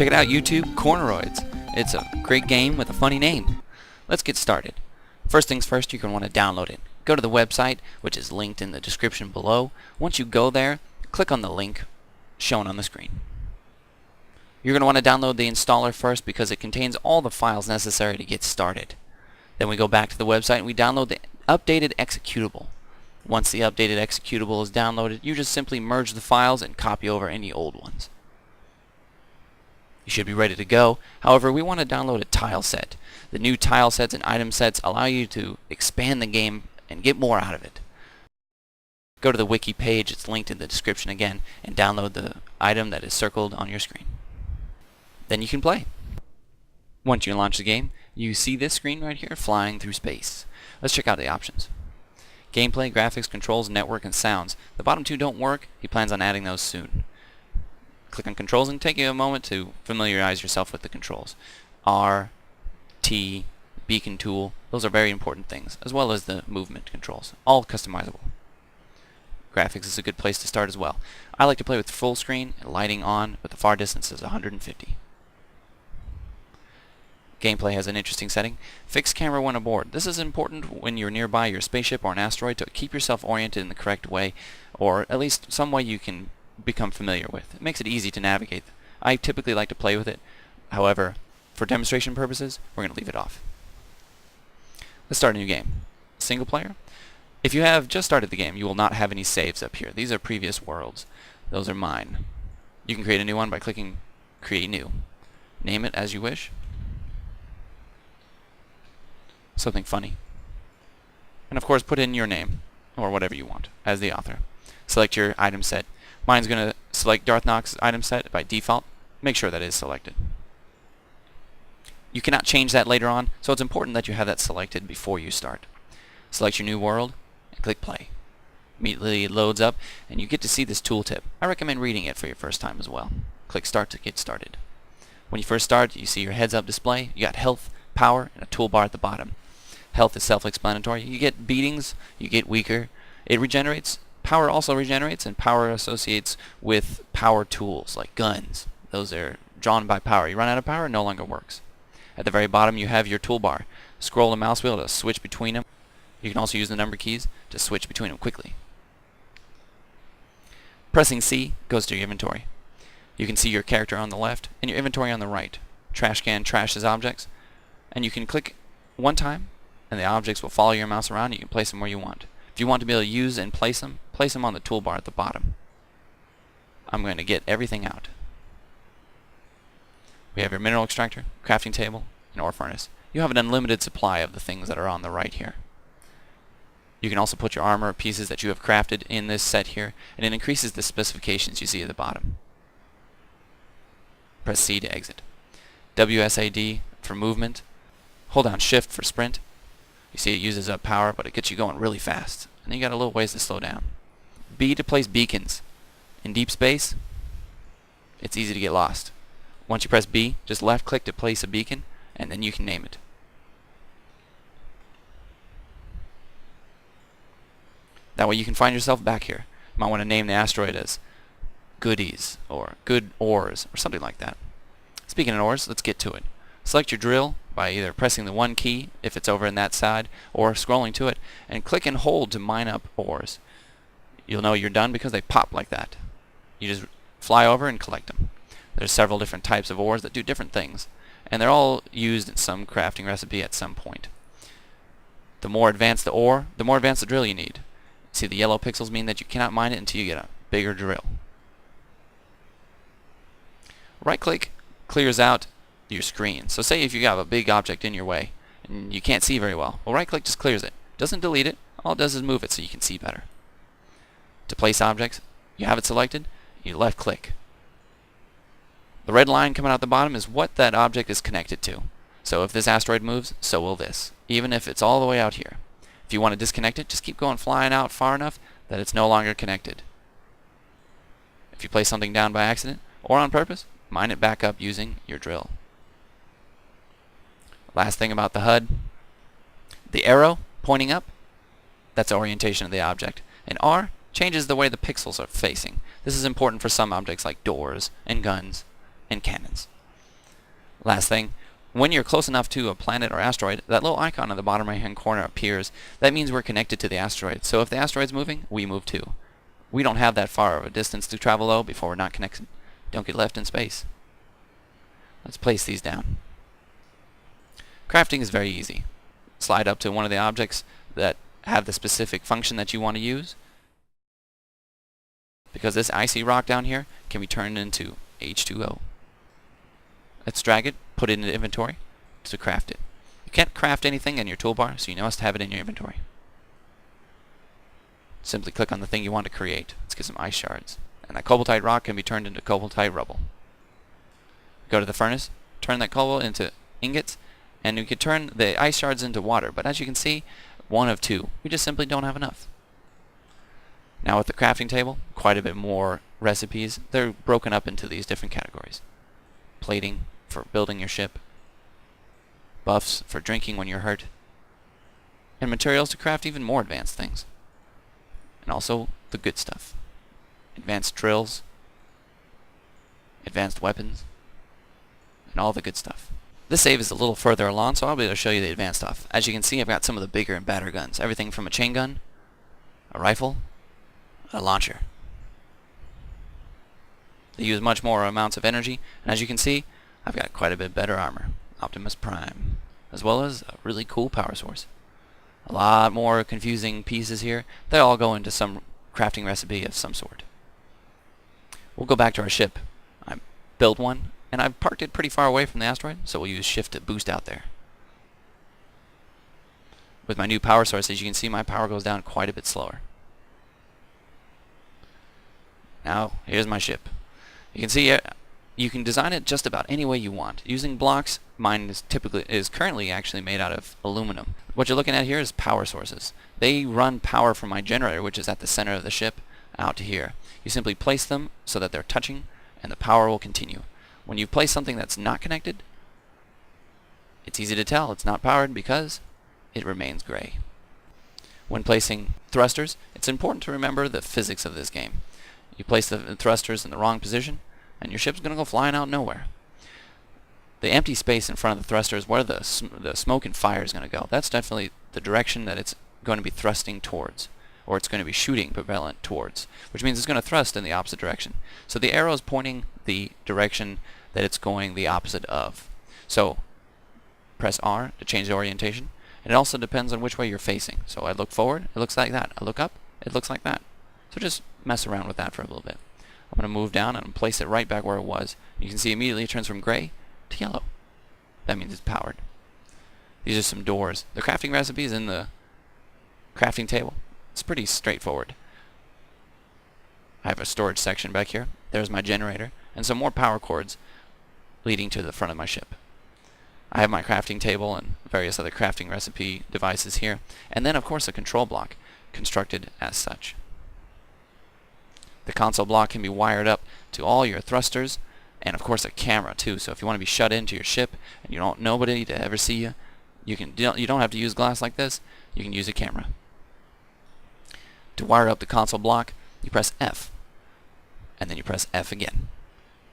Check it out, YouTube, Corneroids. It's a great game with a funny name. Let's get started. First things first, you're going to want to download it. Go to the website, which is linked in the description below. Once you go there, click on the link shown on the screen. You're going to want to download the installer first because it contains all the files necessary to get started. Then we go back to the website and we download the updated executable. Once the updated executable is downloaded, you just simply merge the files and copy over any old ones. You should be ready to go. However, we want to download a tile set. The new tile sets and item sets allow you to expand the game and get more out of it. Go to the wiki page, it's linked in the description again, and download the item that is circled on your screen. Then you can play. Once you launch the game, you see this screen right here, flying through space. Let's check out the options. Gameplay, graphics, controls, network, and sounds. The bottom two don't work. He plans on adding those soon. Click on controls and take you a moment to familiarize yourself with the controls. R, T, beacon tool, those are very important things, as well as the movement controls, all customizable. Graphics is a good place to start as well. I like to play with full screen and lighting on, but the far distance is 150. Gameplay has an interesting setting. Fixed camera when aboard. This is important when you're nearby your spaceship or an asteroid to keep yourself oriented in the correct way, or at least some way you can become familiar with. It makes it easy to navigate. I typically like to play with it. However, for demonstration purposes, we're going to leave it off. Let's start a new game. Single player. If you have just started the game, you will not have any saves up here. These are previous worlds. Those are mine. You can create a new one by clicking Create New. Name it as you wish. Something funny. And of course, put in your name, or whatever you want, as the author. Select your item set. Mine's going to select Darth Nox's item set by default. Make sure that is selected. You cannot change that later on, so it's important that you have that selected before you start. Select your new world and click play. Immediately it loads up and you get to see this tooltip. I recommend reading it for your first time as well. Click start to get started. When you first start, you see your heads up display. You got health, power, and a toolbar at the bottom. Health is self-explanatory. You get beatings, you get weaker. It regenerates. Power also regenerates, and power associates with power tools like guns. Those are drawn by power. You run out of power, it no longer works. At the very bottom you have your toolbar. Scroll the mouse wheel to switch between them. You can also use the number keys to switch between them quickly. Pressing C goes to your inventory. You can see your character on the left and your inventory on the right. Trash can trashes objects, and you can click one time and the objects will follow your mouse around and you can place them where you want. If you want to be able to use and place them on the toolbar at the bottom. I'm going to get everything out. We have your mineral extractor, crafting table, and ore furnace. You have an unlimited supply of the things that are on the right here. You can also put your armor pieces that you have crafted in this set here, and it increases the specifications you see at the bottom. Press C to exit. WSAD for movement. Hold down Shift for sprint. You see it uses up power, but it gets you going really fast. And then you got a little ways to slow down. B to place beacons. In deep space, it's easy to get lost. Once you press B, just left click to place a beacon, and then you can name it. That way you can find yourself back here. You might want to name the asteroid as Goodies, or Good Ores, or something like that. Speaking of ores, let's get to it. Select your drill by either pressing the 1 key if it's over in that side, or scrolling to it, and click and hold to mine up ores. You'll know you're done because they pop like that. You just fly over and collect them. There's several different types of ores that do different things, and they're all used in some crafting recipe at some point. The more advanced the ore, the more advanced the drill you need. See, the yellow pixels mean that you cannot mine it until you get a bigger drill. Right click clears out your screen. So say if you have a big object in your way and you can't see very well, right click just clears it. Doesn't delete it, all it does is move it so you can see better. To place objects, you have it selected, you left click. The red line coming out the bottom is what that object is connected to. So if this asteroid moves, so will this, even if it's all the way out here. If you want to disconnect it, just keep going flying out far enough that it's no longer connected. If you place something down by accident or on purpose, mine it back up using your drill. Last thing about the HUD, the arrow pointing up, that's the orientation of the object, and R changes the way the pixels are facing. This is important for some objects like doors and guns and cannons. Last thing, when you're close enough to a planet or asteroid, that little icon on the bottom right hand corner appears. That means we're connected to the asteroid. So if the asteroid's moving, we move too. We don't have that far of a distance to travel though before we're not connected. Don't get left in space. Let's place these down. Crafting is very easy. Slide up to one of the objects that have the specific function that you want to use. Because this icy rock down here can be turned into H2O. Let's drag it, put it into inventory to craft it. You can't craft anything in your toolbar, so you must have it in your inventory. Simply click on the thing you want to create. Let's get some ice shards. And that cobaltite rock can be turned into cobaltite rubble. Go to the furnace, turn that cobalt into ingots, and you can turn the ice shards into water. But as you can see, one of two. We just simply don't have enough. Now with the crafting table, quite a bit more recipes. They're broken up into these different categories. Plating for building your ship. Buffs for drinking when you're hurt. And materials to craft even more advanced things. And also the good stuff. Advanced drills. Advanced weapons. And all the good stuff. This save is a little further along, so I'll be able to show you the advanced stuff. As you can see, I've got some of the bigger and badder guns. Everything from a chain gun, a rifle, a launcher. They use much more amounts of energy, and as you can see, I've got quite a bit better armor. Optimus Prime. As well as a really cool power source. A lot more confusing pieces here. They all go into some crafting recipe of some sort. We'll go back to our ship. I built one, and I've parked it pretty far away from the asteroid, so we'll use shift to boost out there. With my new power source, as you can see, my power goes down quite a bit slower. Now, here's my ship. You can see you can design it just about any way you want. Using blocks, mine is currently actually made out of aluminum. What you're looking at here is power sources. They run power from my generator, which is at the center of the ship, out to here. You simply place them so that they're touching, and the power will continue. When you place something that's not connected, it's easy to tell it's not powered because it remains gray. When placing thrusters, it's important to remember the physics of this game. You place the thrusters in the wrong position, and your ship's going to go flying out nowhere. The empty space in front of the thruster is where the smoke and fire is going to go. That's definitely the direction that it's going to be thrusting towards, or it's going to be shooting propellant towards, which means it's going to thrust in the opposite direction. So the arrow is pointing the direction that it's going the opposite of. So press R to change the orientation, and it also depends on which way you're facing. So I look forward, it looks like that. I look up, it looks like that. So just mess around with that for a little bit. I'm going to move down and place it right back where it was. You can see immediately it turns from gray to yellow. That means it's powered. These are some doors. The crafting recipe is in the crafting table. It's pretty straightforward. I have a storage section back here. There's my generator and some more power cords leading to the front of my ship. I have my crafting table and various other crafting recipe devices here, and then of course a control block constructed as such. The console block can be wired up to all your thrusters, and of course a camera too. So if you want to be shut into your ship and you don't want nobody to ever see you, you don't have to use glass like this. You can use a camera. To wire up the console block, you press F, and then you press F again.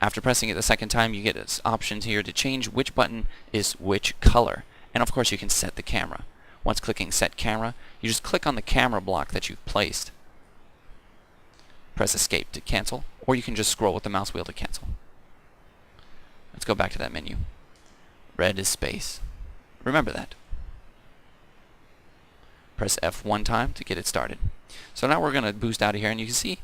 After pressing it the second time, you get this option here to change which button is which color. And of course you can set the camera. Once clicking set camera, you just click on the camera block that you've placed. Press escape to cancel, or you can just scroll with the mouse wheel to cancel. Let's go back to that menu. Red is space. Remember that. Press F one time to get it started. So now we're going to boost out of here, and you can see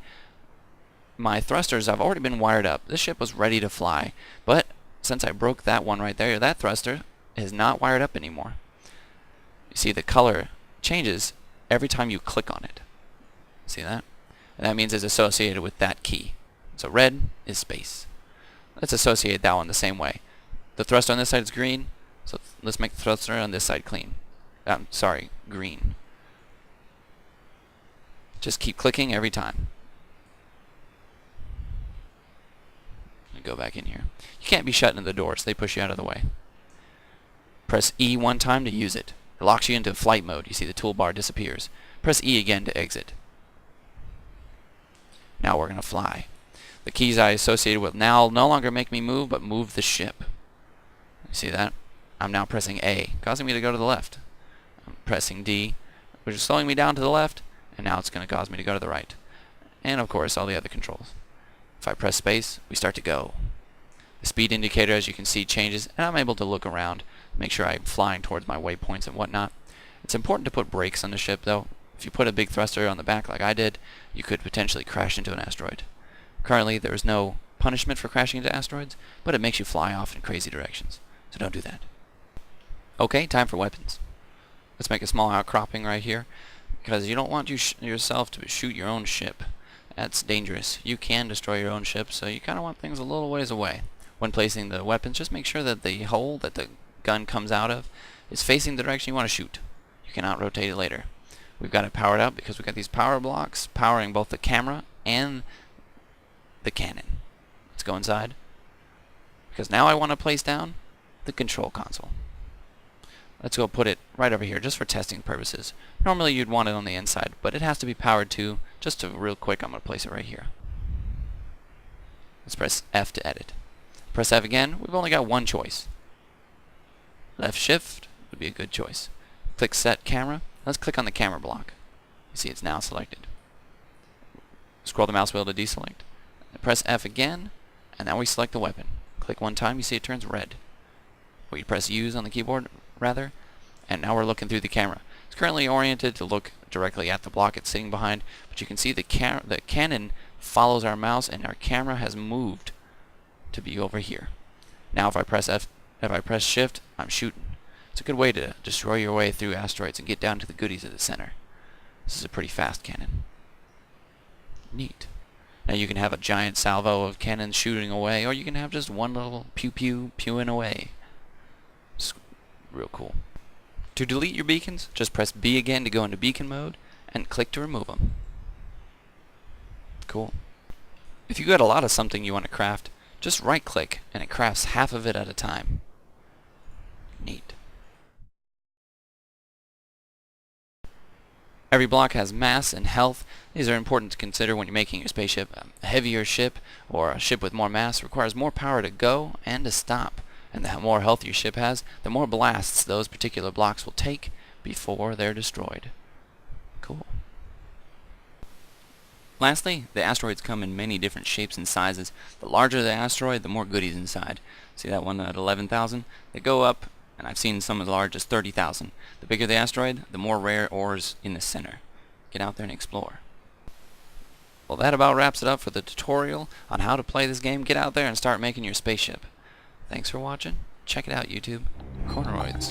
my thrusters have already been wired up. This ship was ready to fly, but since I broke that one right there, that thruster is not wired up anymore. You see the color changes every time you click on it. See that? And that means it's associated with that key. So red is space. Let's associate that one the same way. The thruster on this side is green, so let's make the thruster on this side green. Just keep clicking every time. Go back in here. You can't be shutting the doors, they push you out of the way. Press E one time to use it. It locks you into flight mode. You see the toolbar disappears. Press E again to exit. Now we're going to fly. The keys I associated with now no longer make me move, but move the ship. See that? I'm now pressing A, causing me to go to the left. I'm pressing D, which is slowing me down to the left, and now it's going to cause me to go to the right. And of course, all the other controls. If I press space, we start to go. The speed indicator, as you can see, changes, and I'm able to look around, make sure I'm flying towards my waypoints and whatnot. It's important to put brakes on the ship, though. If you put a big thruster on the back like I did, you could potentially crash into an asteroid. Currently, there is no punishment for crashing into asteroids, but it makes you fly off in crazy directions, so don't do that. Okay, time for weapons. Let's make a small outcropping right here, because you don't want yourself to shoot your own ship. That's dangerous. You can destroy your own ship, so you kind of want things a little ways away. When placing the weapons, just make sure that the hole that the gun comes out of is facing the direction you want to shoot. You cannot rotate it later. We've got it powered up because we've got these power blocks powering both the camera and the cannon. Let's go inside, because now I want to place down the control console. Let's go put it right over here just for testing purposes. Normally you'd want it on the inside, but it has to be powered too. Just to real quick, I'm going to place it right here. Let's press F to edit. Press F again. We've only got one choice. Left shift would be a good choice. Click set camera. Let's click on the camera block. You see it's now selected. Scroll the mouse wheel to deselect. Press F again, and now we select the weapon. Click one time, you see it turns red. We press use on the keyboard rather, and now we're looking through the camera. It's currently oriented to look directly at the block it's sitting behind, but you can see the cannon follows our mouse, and our camera has moved to be over here. Now if I press shift, I'm shooting. It's a good way to destroy your way through asteroids and get down to the goodies at the center. This is a pretty fast cannon. Neat. Now you can have a giant salvo of cannons shooting away, or you can have just one little pew-pew pewing away. It's real cool. To delete your beacons, just press B again to go into beacon mode, and click to remove them. Cool. If you got a lot of something you want to craft, just right-click, and it crafts half of it at a time. Neat. Every block has mass and health. These are important to consider when you're making your spaceship. A heavier ship, or a ship with more mass, requires more power to go and to stop. And the more health your ship has, the more blasts those particular blocks will take before they're destroyed. Cool. Lastly, the asteroids come in many different shapes and sizes. The larger the asteroid, the more goodies inside. See that one at 11,000? They go up, and I've seen some as large as 30,000. The bigger the asteroid, the more rare ores in the center. Get out there and explore. Well, that about wraps it up for the tutorial on how to play this game. Get out there and start making your spaceship. Thanks for watching. Check it out, YouTube. Corneroids.